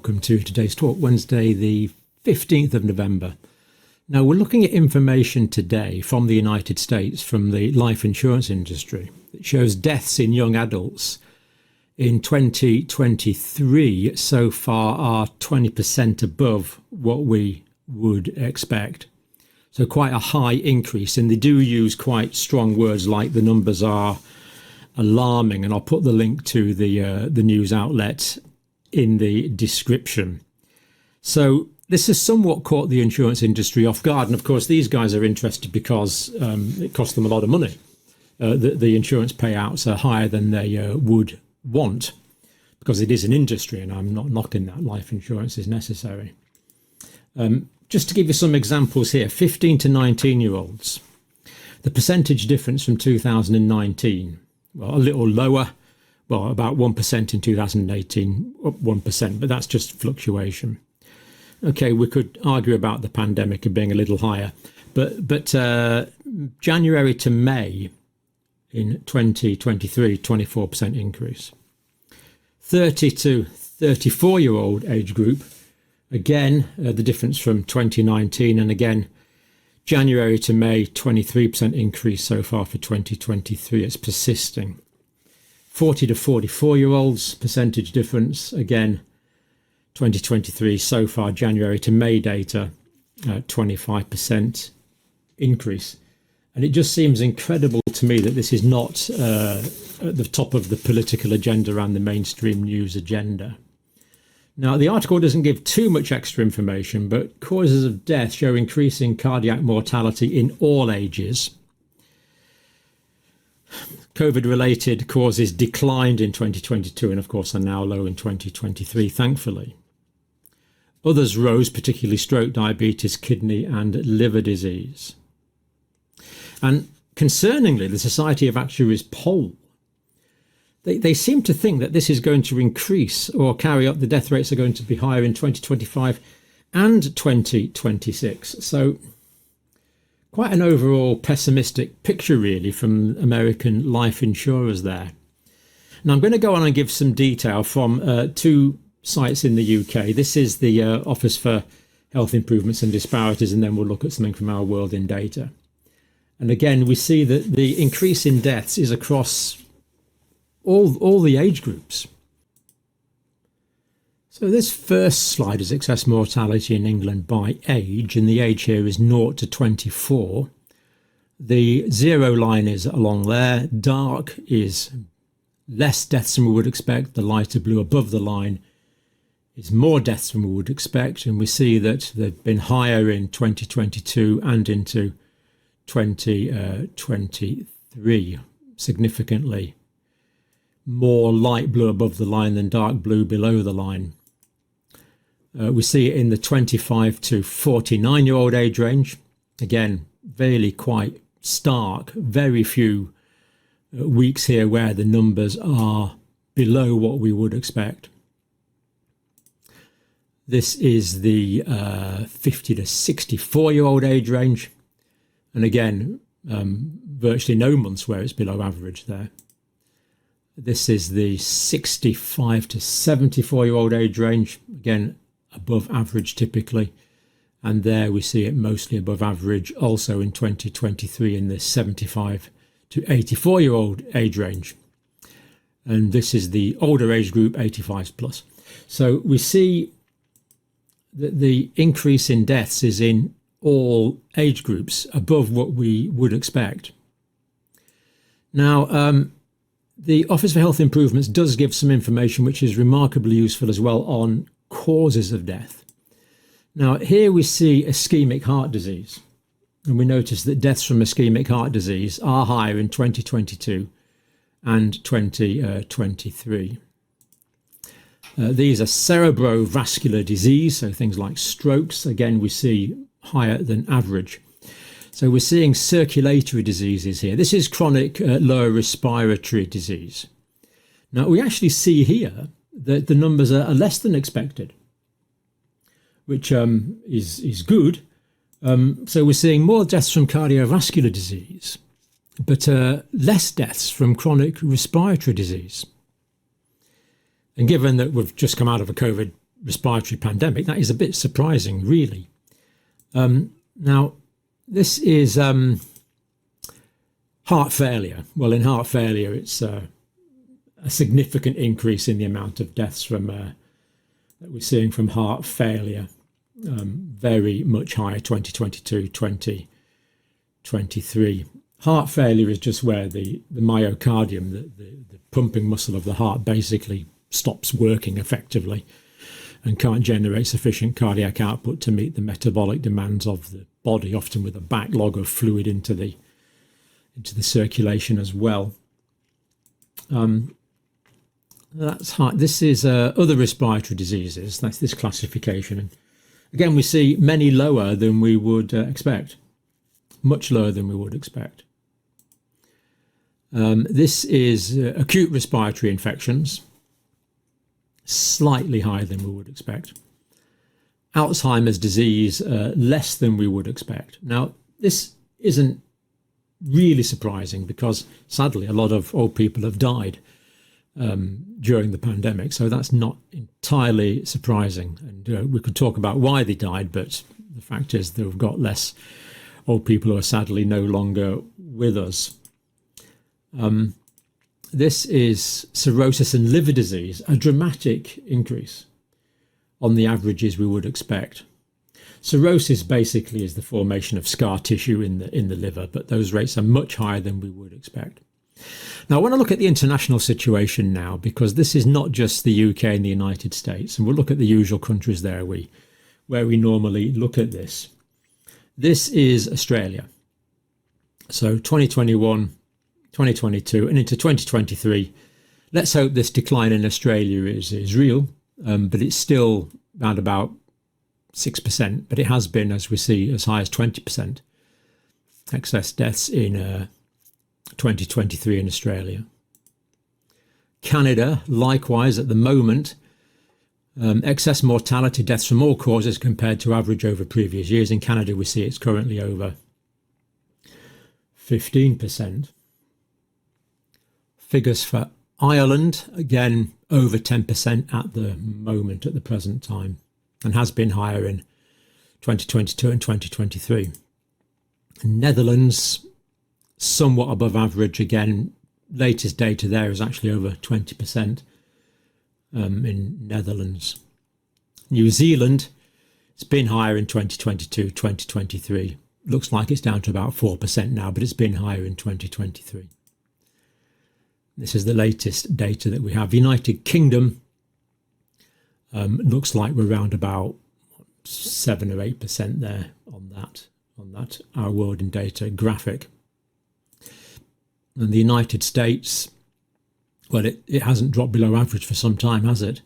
welcome to today's talk, Wednesday the 15th of November. Now we're looking at information today from the United States, from the life insurance industry. It shows deaths in young adults in 2023 so far are 20% above what we would expect. So quite a high increase, and they do use quite strong words like the numbers are alarming, and I'll put the link to the news outlet in the description. So this has somewhat caught the insurance industry off guard, and of course these guys are interested because it costs them a lot of money. The insurance payouts are higher than they would want, because it is an industry, and I'm not knocking that. Life insurance is necessary. Just to give you some examples here, 15 to 19-year-olds, the percentage difference from 2019, well, a little lower, well, about 1% in 2018, up 1%, but that's just fluctuation. Okay, we could argue about the pandemic and being a little higher, but January to May in 2023, 24% increase. 30 to 34-year-old age group, again, the difference from 2019, and again, January to May, 23% increase so far for 2023. It's persisting. 40 to 44-year-olds, percentage difference, again, 2023 so far, January to May data, 25% increase. And it just seems incredible to me that this is not at the top of the political agenda and the mainstream news agenda. Now, the article doesn't give too much extra information, but causes of death show increasing cardiac mortality in all ages. COVID-related causes declined in 2022 and, of course, are now low in 2023, thankfully. Others rose, particularly stroke, diabetes, kidney and liver disease. And concerningly, the Society of Actuaries poll, they seem to think that this is going to increase or carry up. The death rates are going to be higher in 2025 and 2026. So quite an overall pessimistic picture, really, from American life insurers there. Now, I'm going to go on and give some detail from two sites in the UK. This is the Office for Health Improvements and Disparities, and then we'll look at something from our World in Data. And again, we see that the increase in deaths is across all the age groups. So this first slide is excess mortality in England by age, and the age here is 0 to 24. The zero line is along there. Dark is less deaths than we would expect. The lighter blue above the line is more deaths than we would expect, and we see that they've been higher in 2022 and into 2023, significantly more light blue above the line than dark blue below the line. We see it in the 25 to 49-year-old age range. Again, really quite stark, very few weeks here where the numbers are below what we would expect. This is the 50 to 64-year-old age range. And again, virtually no months where it's below average there. This is the 65 to 74-year-old age range, again, above average typically. And there we see it mostly above average also in 2023 in the 75 to 84-year-old age range. And this is the older age group, 85 plus. So we see that the increase in deaths is in all age groups above what we would expect. Now, the Office for Health Improvements does give some information which is remarkably useful as well on causes of death. Now, here we see ischemic heart disease, and we notice that deaths from ischemic heart disease are higher in 2022 and 2023. These are cerebrovascular disease, so things like strokes. Again, we see higher than average. So we're seeing circulatory diseases here. This is chronic lower respiratory disease. Now, we actually see here that the numbers are less than expected, which is good. So we're seeing more deaths from cardiovascular disease, but less deaths from chronic respiratory disease. And given that we've just come out of a COVID respiratory pandemic, that is a bit surprising, really. Now, this is heart failure. Well, in heart failure, it's a significant increase in the amount of deaths from that we're seeing from heart failure. Very much higher, 2022, 2023. Heart failure is just where the myocardium, the pumping muscle of the heart, basically stops working effectively and can't generate sufficient cardiac output to meet the metabolic demands of the body, often with a backlog of fluid into the circulation as well. That's heart. This is other respiratory diseases. That's this classification. And again, we see many lower than we would expect, much lower than we would expect. This is acute respiratory infections, slightly higher than we would expect. Alzheimer's disease, less than we would expect. Now, this isn't really surprising because, sadly, a lot of old people have died during the pandemic, so that's not entirely surprising. And we could talk about why they died, but the fact is that we've got less old people who are sadly no longer with us. This is cirrhosis and liver disease, a dramatic increase on the averages we would expect. Cirrhosis basically is the formation of scar tissue in the liver, but those rates are much higher than we would expect. Now, I want to look at the international situation now, because this is not just the UK and the United States, and we'll look at the usual countries there where we normally look at this. This is Australia. So 2021, 2022 and into 2023. Let's hope this decline in Australia is real, but it's still around about 6%, but it has been, as we see, as high as 20% excess deaths in 2023 in Australia. Canada, likewise, at the moment, excess mortality, deaths from all causes compared to average over previous years. In Canada, we see it's currently over 15%. Figures for Ireland, again, over 10% at the moment, at the present time, and has been higher in 2022 and 2023. Netherlands, somewhat above average again. Latest data there is actually over 20% in Netherlands. New Zealand, it's been higher in 2022, 2023. Looks like it's down to about 4% now, but it's been higher in 2023. This is the latest data that we have. United Kingdom, looks like we're around about 7 or 8% there on that Our World in Data graphic. And the United States, well, it hasn't dropped below average for some time, has it?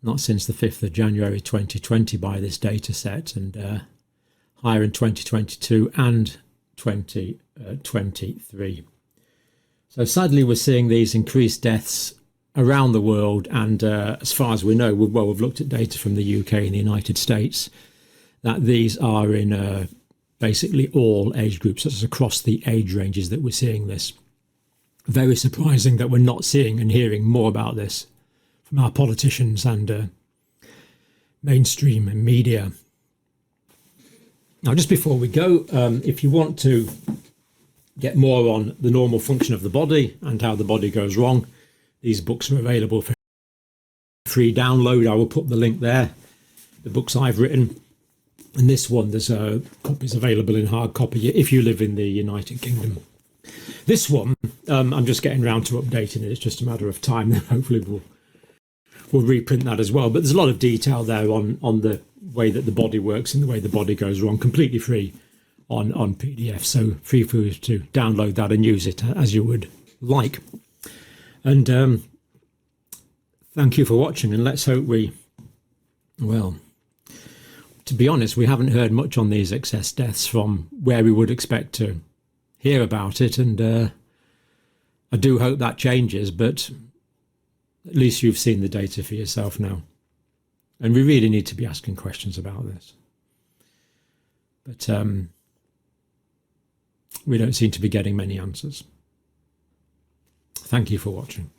Not since the 5th of January 2020 by this data set, and higher in 2022 and 2023. So sadly, we're seeing these increased deaths around the world, and as far as we know, we've looked at data from the UK and the United States, that these are in basically all age groups. That's across the age ranges that we're seeing this. Very surprising that we're not seeing and hearing more about this from our politicians and mainstream media. Now, just before we go, if you want to get more on the normal function of the body and how the body goes wrong, these books are available for free download. I will put the link there, the books I've written. And this one, there's copies available in hard copy if you live in the United Kingdom. This one, I'm just getting around to updating it. It's just a matter of time. Hopefully we'll reprint that as well. But there's a lot of detail there on the way that the body works and the way the body goes wrong, completely free on PDF. So free for you to download that and use it as you would like. And thank you for watching. And let's hope to be honest, we haven't heard much on these excess deaths from where we would expect to hear about it, and I do hope that changes, but at least you've seen the data for yourself now. And we really need to be asking questions about this. But we don't seem to be getting many answers. Thank you for watching.